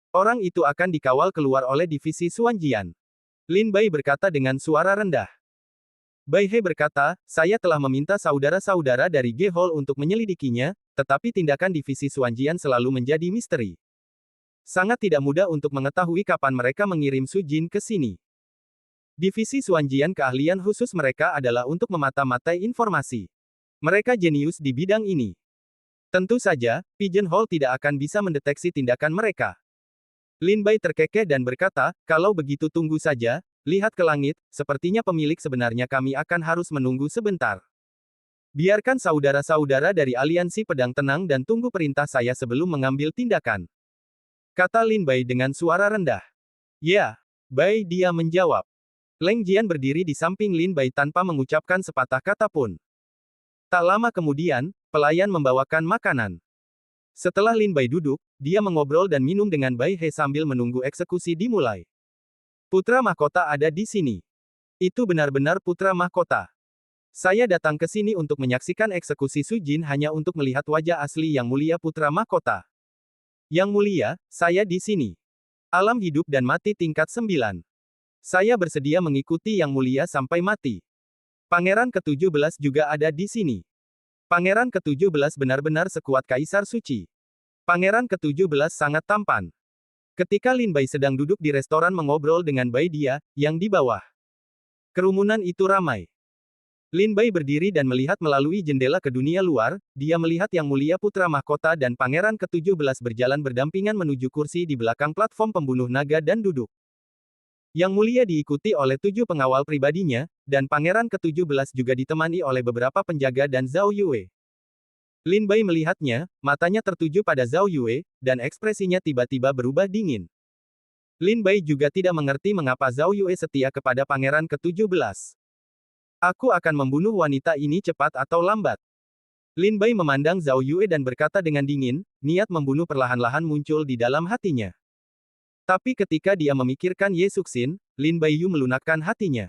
Orang itu akan dikawal keluar oleh divisi Suanjian. Lin Bai berkata dengan suara rendah. Bai He berkata, saya telah meminta saudara-saudara dari Ge Hall untuk menyelidikinya, tetapi tindakan divisi Suanjian selalu menjadi misteri. Sangat tidak mudah untuk mengetahui kapan mereka mengirim Su Jin ke sini. Divisi Suanjian keahlian khusus mereka adalah untuk memata-matai informasi. Mereka jenius di bidang ini. Tentu saja, Pigeonhole tidak akan bisa mendeteksi tindakan mereka. Lin Bai terkekeh dan berkata, kalau begitu tunggu saja, lihat ke langit, sepertinya pemilik sebenarnya kami akan harus menunggu sebentar. Biarkan saudara-saudara dari aliansi pedang tenang dan tunggu perintah saya sebelum mengambil tindakan. Kata Lin Bai dengan suara rendah. Ya, Bai dia menjawab. Leng Jian berdiri di samping Lin Bai tanpa mengucapkan sepatah kata pun. Tak lama kemudian, pelayan membawakan makanan. Setelah Lin Bai duduk, dia mengobrol dan minum dengan Bai He sambil menunggu eksekusi dimulai. Putra mahkota ada di sini. Itu benar-benar putra mahkota. Saya datang ke sini untuk menyaksikan eksekusi Su Jin hanya untuk melihat wajah asli Yang Mulia Putra Mahkota. Yang Mulia, saya di sini. Alam hidup dan mati tingkat 9. Saya bersedia mengikuti Yang Mulia sampai mati. Pangeran ke-17 juga ada di sini. Pangeran ke-17 benar-benar sekuat Kaisar Suci. Pangeran ke-17 sangat tampan. Ketika Lin Bai sedang duduk di restoran mengobrol dengan Bai Dia, yang di bawah. Kerumunan itu ramai. Lin Bai berdiri dan melihat melalui jendela ke dunia luar, dia melihat Yang Mulia Putra Mahkota dan Pangeran ke-17 berjalan berdampingan menuju kursi di belakang platform pembunuh naga dan duduk. Yang Mulia diikuti oleh 7 pengawal pribadinya, dan Pangeran ke-17 juga ditemani oleh beberapa penjaga dan Zhao Yue. Lin Bai melihatnya, matanya tertuju pada Zhao Yue, dan ekspresinya tiba-tiba berubah dingin. Lin Bai juga tidak mengerti mengapa Zhao Yue setia kepada Pangeran ke-17. Aku akan membunuh wanita ini cepat atau lambat. Lin Bai memandang Zhao Yue dan berkata dengan dingin, niat membunuh perlahan-lahan muncul di dalam hatinya. Tapi ketika dia memikirkan Ye Suxin, Lin Baiyu melunakkan hatinya.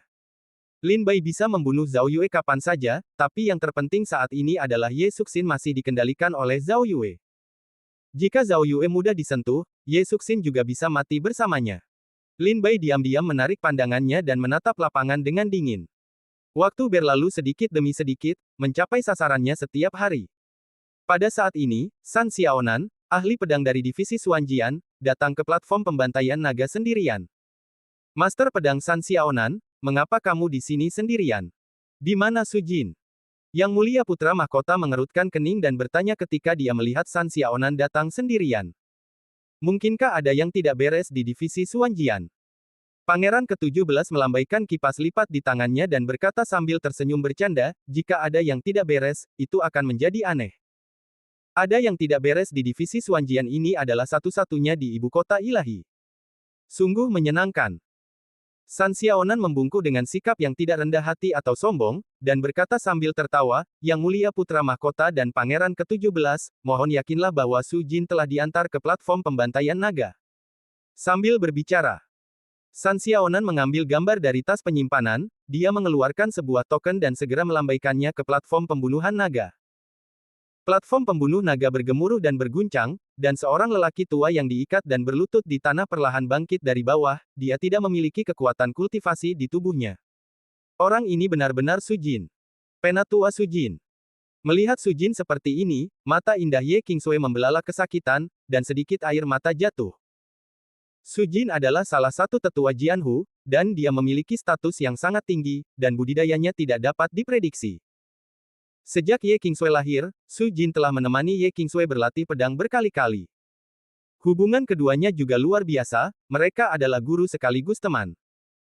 Lin Bai bisa membunuh Zhao Yue kapan saja, tapi yang terpenting saat ini adalah Ye Suxin masih dikendalikan oleh Zhao Yue. Jika Zhao Yue mudah disentuh, Ye Suxin juga bisa mati bersamanya. Lin Bai diam-diam menarik pandangannya dan menatap lapangan dengan dingin. Waktu berlalu sedikit demi sedikit, mencapai sasarannya setiap hari. Pada saat ini, San Xiaonan, ahli pedang dari divisi Suanjian, datang ke platform pembantaian naga sendirian. Master pedang San Xiaonan, mengapa kamu di sini sendirian? Di mana Su Jin? Yang Mulia Putra Mahkota mengerutkan kening dan bertanya ketika dia melihat San Xiaonan datang sendirian. Mungkinkah ada yang tidak beres di divisi Suanjian? Pangeran ke-17 melambaikan kipas lipat di tangannya dan berkata sambil tersenyum bercanda, jika ada yang tidak beres, itu akan menjadi aneh. Ada yang tidak beres di divisi Suanjian ini adalah satu-satunya di ibu kota ilahi. Sungguh menyenangkan. San Xiaonan membungkuk dengan sikap yang tidak rendah hati atau sombong, dan berkata sambil tertawa, Yang Mulia Putra Mahkota dan Pangeran ke-17, mohon yakinlah bahwa Su Jin telah diantar ke platform pembantaian naga. Sambil berbicara, San Xiaonan mengambil gambar dari tas penyimpanan, dia mengeluarkan sebuah token dan segera melambaikannya ke platform pembunuhan naga. Platform pembunuh naga bergemuruh dan berguncang, dan seorang lelaki tua yang diikat dan berlutut di tanah perlahan bangkit dari bawah, dia tidak memiliki kekuatan kultivasi di tubuhnya. Orang ini benar-benar Su Jin. Penatua Su Jin. Melihat Su Jin seperti ini, mata indah Ye Qingsui membelalak kesakitan, dan sedikit air mata jatuh. Su Jin adalah salah satu tetua Jianhu, dan dia memiliki status yang sangat tinggi, dan budidayanya tidak dapat diprediksi. Sejak Ye Qingsui lahir, Su Jin telah menemani Ye Qingsui berlatih pedang berkali-kali. Hubungan keduanya juga luar biasa, mereka adalah guru sekaligus teman.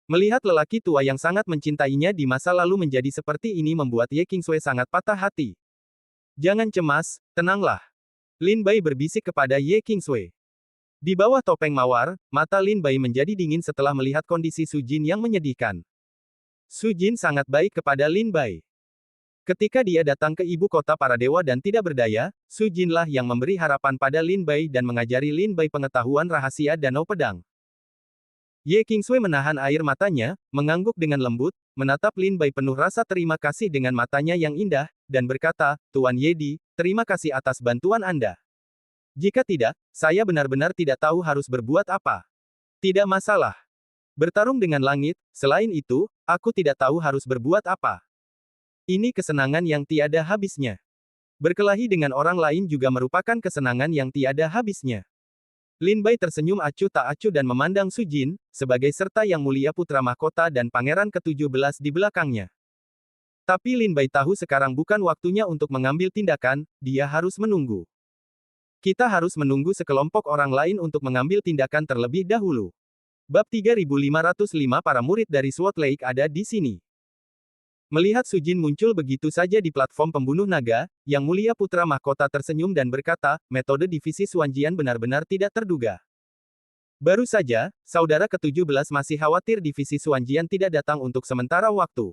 Melihat lelaki tua yang sangat mencintainya di masa lalu menjadi seperti ini membuat Ye Qingsui sangat patah hati. Jangan cemas, tenanglah. Lin Bai berbisik kepada Ye Qingsui. Di bawah topeng mawar, mata Lin Bai menjadi dingin setelah melihat kondisi Su Jin yang menyedihkan. Su Jin sangat baik kepada Lin Bai. Ketika dia datang ke ibu kota para dewa dan tidak berdaya, Su Jinlah yang memberi harapan pada Lin Bai dan mengajari Lin Bai pengetahuan rahasia danau pedang. Ye Qingsui menahan air matanya, mengangguk dengan lembut, menatap Lin Bai penuh rasa terima kasih dengan matanya yang indah, dan berkata, Tuan Yedi, terima kasih atas bantuan Anda. Jika tidak, saya benar-benar tidak tahu harus berbuat apa. Tidak masalah. Bertarung dengan langit, selain itu, aku tidak tahu harus berbuat apa. Ini kesenangan yang tiada habisnya. Berkelahi dengan orang lain juga merupakan kesenangan yang tiada habisnya. Lin Bai tersenyum acuh tak acuh dan memandang Su Jin, sebagai serta yang mulia putra mahkota dan pangeran ke-17 di belakangnya. Tapi Lin Bai tahu sekarang bukan waktunya untuk mengambil tindakan, dia harus menunggu. Kita harus menunggu sekelompok orang lain untuk mengambil tindakan terlebih dahulu. Bab 3505 para murid dari Sword Lake ada di sini. Melihat Su Jin muncul begitu saja di platform pembunuh naga, Yang Mulia Putra Mahkota tersenyum dan berkata, metode divisi Xuanjian benar-benar tidak terduga. Baru saja, saudara ke-17 masih khawatir divisi Xuanjian tidak datang untuk sementara waktu.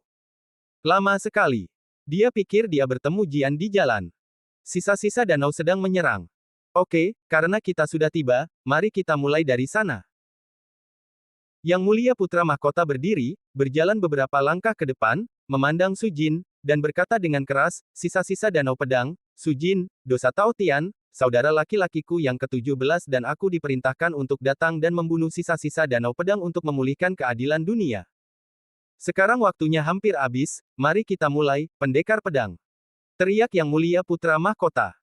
Lama sekali. Dia pikir dia bertemu Jian di jalan. Sisa-sisa danau sedang menyerang. Oke, karena kita sudah tiba, mari kita mulai dari sana. Yang Mulia Putra Mahkota berdiri, berjalan beberapa langkah ke depan, memandang Su Jin, dan berkata dengan keras, sisa-sisa danau pedang, Su Jin, dosa Tao Tian, saudara laki-lakiku yang ke-17 dan aku diperintahkan untuk datang dan membunuh sisa-sisa danau pedang untuk memulihkan keadilan dunia. Sekarang waktunya hampir habis, mari kita mulai, pendekar pedang. Teriak Yang Mulia Putra Mahkota.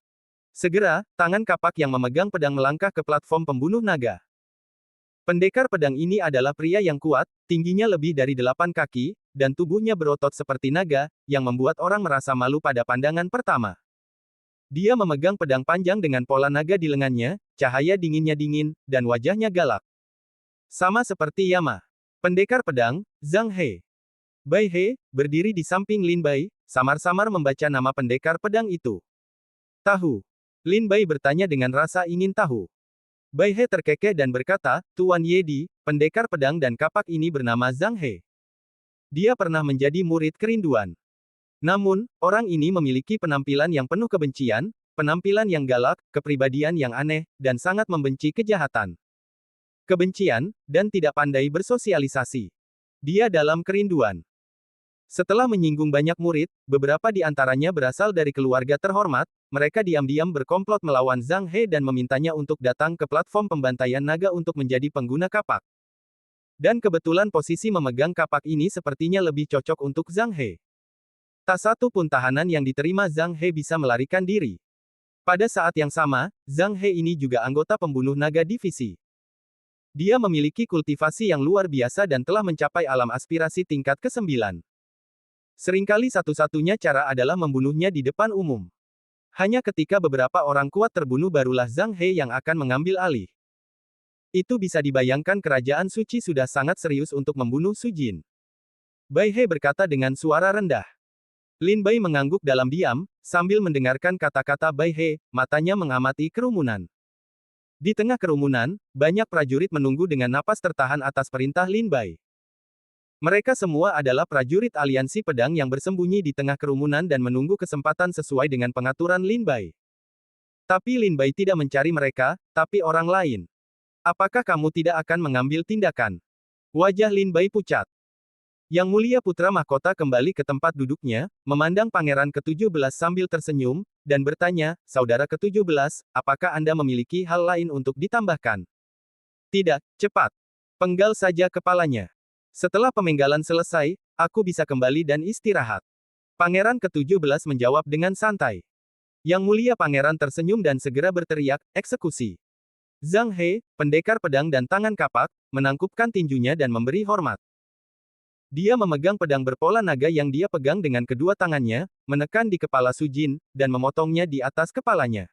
Segera, tangan kapak yang memegang pedang melangkah ke platform pembunuh naga. Pendekar pedang ini adalah pria yang kuat, tingginya lebih dari 8 kaki, dan tubuhnya berotot seperti naga, yang membuat orang merasa malu pada pandangan pertama. Dia memegang pedang panjang dengan pola naga di lengannya, cahaya dinginnya dingin, dan wajahnya galak. Sama seperti Yama. Pendekar pedang, Zhang He. Bai He, berdiri di samping Lin Bai, samar-samar membaca nama pendekar pedang itu. Tahu. Lin Bai bertanya dengan rasa ingin tahu. Bai He terkekeh dan berkata, Tuan Yedi, pendekar pedang dan kapak ini bernama Zhang He. Dia pernah menjadi murid kerinduan. Namun, orang ini memiliki penampilan yang penuh kebencian, penampilan yang galak, kepribadian yang aneh, dan sangat membenci kejahatan. Kebencian, dan tidak pandai bersosialisasi. Dia dalam kerinduan. Setelah menyinggung banyak murid, beberapa di antaranya berasal dari keluarga terhormat, mereka diam-diam berkomplot melawan Zhang He dan memintanya untuk datang ke platform pembantaian naga untuk menjadi pengguna kapak. Dan kebetulan posisi memegang kapak ini sepertinya lebih cocok untuk Zhang He. Tak satu pun tahanan yang diterima Zhang He bisa melarikan diri. Pada saat yang sama, Zhang He ini juga anggota pembunuh naga divisi. Dia memiliki kultivasi yang luar biasa dan telah mencapai alam aspirasi tingkat ke-9. Seringkali satu-satunya cara adalah membunuhnya di depan umum. Hanya ketika beberapa orang kuat terbunuh barulah Zhang He yang akan mengambil alih. Itu bisa dibayangkan kerajaan suci sudah sangat serius untuk membunuh Su Jin. Bai He berkata dengan suara rendah. Lin Bai mengangguk dalam diam, sambil mendengarkan kata-kata Bai He, matanya mengamati kerumunan. Di tengah kerumunan, banyak prajurit menunggu dengan napas tertahan atas perintah Lin Bai. Mereka semua adalah prajurit aliansi pedang yang bersembunyi di tengah kerumunan dan menunggu kesempatan sesuai dengan pengaturan Lin Bai. Tapi Lin Bai tidak mencari mereka, tapi orang lain. Apakah kamu tidak akan mengambil tindakan? Wajah Lin Bai pucat. Yang Mulia Putra Mahkota kembali ke tempat duduknya, memandang pangeran ke-17 sambil tersenyum, dan bertanya, Saudara ke-17, apakah Anda memiliki hal lain untuk ditambahkan? Tidak, cepat. Penggal saja kepalanya. Setelah pemenggalan selesai, aku bisa kembali dan istirahat. Pangeran ke-17 menjawab dengan santai. Yang Mulia Pangeran tersenyum dan segera berteriak, eksekusi. Zhang He, pendekar pedang dan tangan kapak, menangkupkan tinjunya dan memberi hormat. Dia memegang pedang berpola naga yang dia pegang dengan kedua tangannya, menekan di kepala Su Jin, dan memotongnya di atas kepalanya.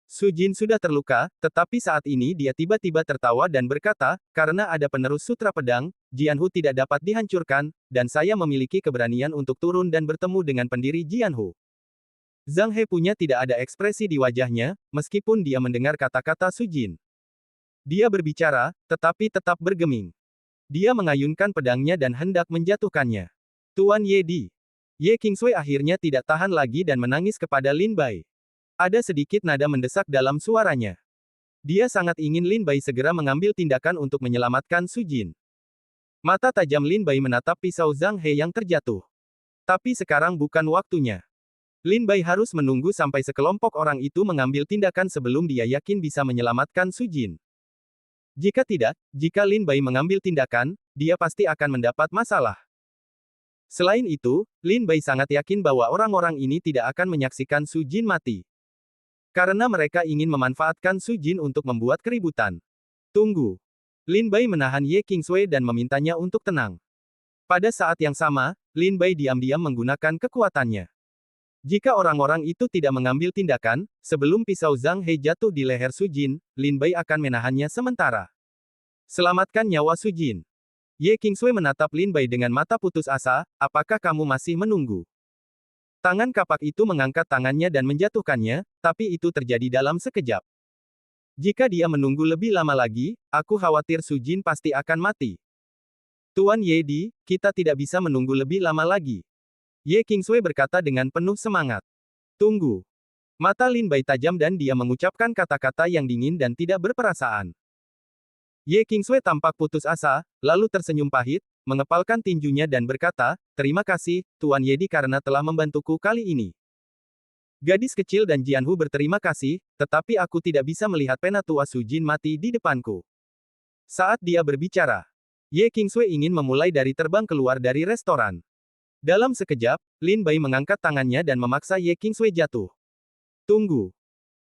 Su Jin sudah terluka, tetapi saat ini dia tiba-tiba tertawa dan berkata, karena ada penerus sutra pedang, Jianhu tidak dapat dihancurkan, dan saya memiliki keberanian untuk turun dan bertemu dengan pendiri Jianhu. Zhang He punya tidak ada ekspresi di wajahnya, meskipun dia mendengar kata-kata Su Jin. Dia berbicara, tetapi tetap bergeming. Dia mengayunkan pedangnya dan hendak menjatuhkannya. Tuan Yedi. Ye Qingsui akhirnya tidak tahan lagi dan menangis kepada Lin Bai. Ada sedikit nada mendesak dalam suaranya. Dia sangat ingin Lin Bai segera mengambil tindakan untuk menyelamatkan Su Jin. Mata tajam Lin Bai menatap pisau Zhang He yang terjatuh. Tapi sekarang bukan waktunya. Lin Bai harus menunggu sampai sekelompok orang itu mengambil tindakan sebelum dia yakin bisa menyelamatkan Su Jin. Jika tidak, jika Lin Bai mengambil tindakan, dia pasti akan mendapat masalah. Selain itu, Lin Bai sangat yakin bahwa orang-orang ini tidak akan menyaksikan Su Jin mati. Karena mereka ingin memanfaatkan Su Jin untuk membuat keributan. Tunggu. Lin Bai menahan Ye Qingsui dan memintanya untuk tenang. Pada saat yang sama, Lin Bai diam-diam menggunakan kekuatannya. Jika orang-orang itu tidak mengambil tindakan, sebelum pisau Zhang He jatuh di leher Su Jin, Lin Bai akan menahannya sementara. Selamatkan nyawa Su Jin. Ye Qingsui menatap Lin Bai dengan mata putus asa, apakah kamu masih menunggu? Tangan kapak itu mengangkat tangannya dan menjatuhkannya, tapi itu terjadi dalam sekejap. Jika dia menunggu lebih lama lagi, aku khawatir Su Jin pasti akan mati. Tuan Ye Di, kita tidak bisa menunggu lebih lama lagi. Ye Qingsui berkata dengan penuh semangat. Tunggu. Mata Lin Bai tajam dan dia mengucapkan kata-kata yang dingin dan tidak berperasaan. Ye Qingsui tampak putus asa, lalu tersenyum pahit, mengepalkan tinjunya dan berkata, terima kasih, Tuan Yedi karena telah membantuku kali ini. Gadis kecil dan Jianhu berterima kasih, tetapi aku tidak bisa melihat penatua Su Jin mati di depanku. Saat dia berbicara, Ye Qingsui ingin memulai dari terbang keluar dari restoran. Dalam sekejap, Lin Bai mengangkat tangannya dan memaksa Ye Qingsui jatuh. Tunggu.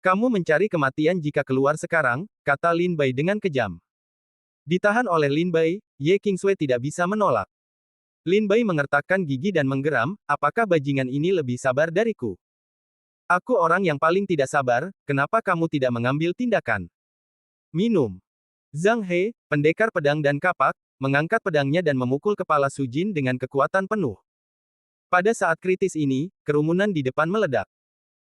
Kamu mencari kematian jika keluar sekarang, kata Lin Bai dengan kejam. Ditahan oleh Lin Bai, Ye Qingsui tidak bisa menolak. Lin Bai mengertakkan gigi dan menggeram, apakah bajingan ini lebih sabar dariku? Aku orang yang paling tidak sabar, kenapa kamu tidak mengambil tindakan? Minum. Zhang He, pendekar pedang dan kapak, mengangkat pedangnya dan memukul kepala Su Jin dengan kekuatan penuh. Pada saat kritis ini, kerumunan di depan meledak.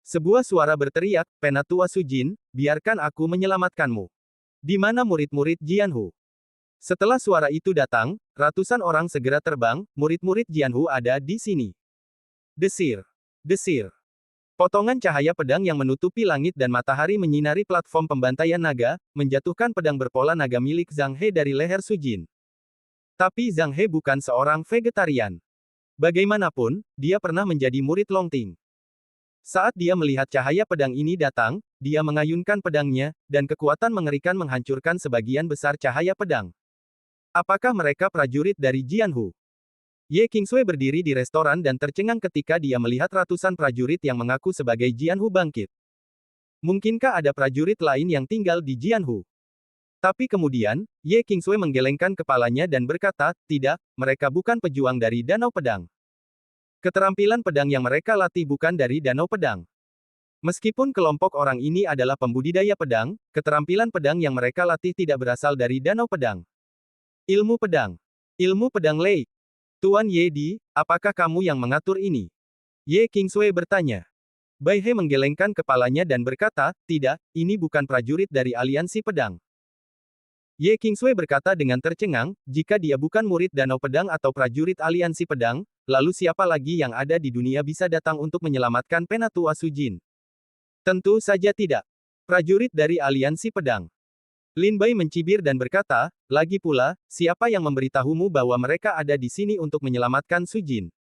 Sebuah suara berteriak, Penatua Su Jin, biarkan aku menyelamatkanmu. Di mana murid-murid Jianhu? Setelah suara itu datang, ratusan orang segera terbang, murid-murid Jianhu ada di sini. Desir. Desir. Potongan cahaya pedang yang menutupi langit dan matahari menyinari platform pembantaian naga, menjatuhkan pedang berpola naga milik Zhang He dari leher Su Jin. Tapi Zhang He bukan seorang vegetarian. Bagaimanapun, dia pernah menjadi murid Long Ting. Saat dia melihat cahaya pedang ini datang, dia mengayunkan pedangnya, dan kekuatan mengerikan menghancurkan sebagian besar cahaya pedang. Apakah mereka prajurit dari Jianhu? Ye Qingsui berdiri di restoran dan tercengang ketika dia melihat ratusan prajurit yang mengaku sebagai Jianhu bangkit. Mungkinkah ada prajurit lain yang tinggal di Jianhu? Tapi kemudian, Ye Qingsui menggelengkan kepalanya dan berkata, tidak, mereka bukan pejuang dari Danau Pedang. Keterampilan pedang yang mereka latih bukan dari Danau Pedang. Meskipun kelompok orang ini adalah pembudidaya pedang, keterampilan pedang yang mereka latih tidak berasal dari Danau Pedang. Ilmu pedang. Ilmu pedang Lei. Tuan Ye Di, apakah kamu yang mengatur ini? Ye Qingsui bertanya. Bai He menggelengkan kepalanya dan berkata, tidak, ini bukan prajurit dari aliansi pedang. Ye Qingsui berkata dengan tercengang, jika dia bukan murid Danau Pedang atau prajurit aliansi pedang, lalu siapa lagi yang ada di dunia bisa datang untuk menyelamatkan Penatua Su Jin? Tentu saja tidak. Prajurit dari aliansi pedang. Lin Bai mencibir dan berkata, lagi pula, siapa yang memberitahumu bahwa mereka ada di sini untuk menyelamatkan Su Jin?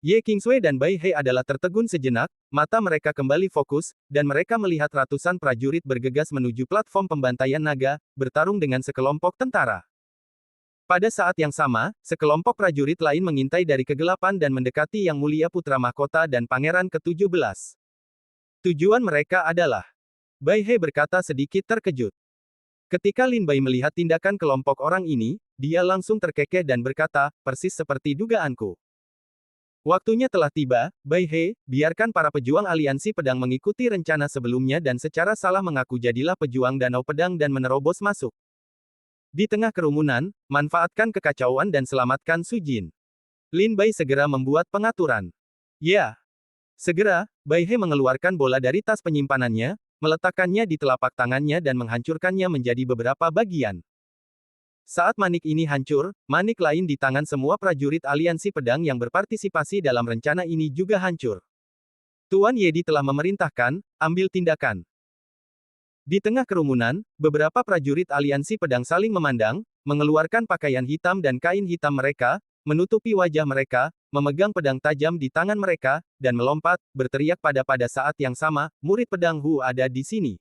Ye Qingsui dan Bai He adalah tertegun sejenak, mata mereka kembali fokus, dan mereka melihat ratusan prajurit bergegas menuju platform pembantaian naga, bertarung dengan sekelompok tentara. Pada saat yang sama, sekelompok prajurit lain mengintai dari kegelapan dan mendekati Yang Mulia Putra Mahkota dan Pangeran ke-17. Tujuan mereka adalah... Bai He berkata sedikit terkejut. Ketika Lin Bai melihat tindakan kelompok orang ini, dia langsung terkekeh dan berkata, persis seperti dugaanku. Waktunya telah tiba, Bai He, biarkan para pejuang aliansi pedang mengikuti rencana sebelumnya dan secara salah mengaku jadilah pejuang Danau Pedang dan menerobos masuk. Di tengah kerumunan, manfaatkan kekacauan dan selamatkan Su Jin. Lin Bai segera membuat pengaturan. Ya. Segera, Bai He mengeluarkan bola dari tas penyimpanannya, meletakkannya di telapak tangannya dan menghancurkannya menjadi beberapa bagian. Saat manik ini hancur, manik lain di tangan semua prajurit aliansi pedang yang berpartisipasi dalam rencana ini juga hancur. Tuan Yedi telah memerintahkan, ambil tindakan. Di tengah kerumunan, beberapa prajurit aliansi pedang saling memandang, mengeluarkan pakaian hitam dan kain hitam mereka, menutupi wajah mereka, memegang pedang tajam di tangan mereka, dan melompat, berteriak pada saat yang sama, murid pedang Hu ada di sini.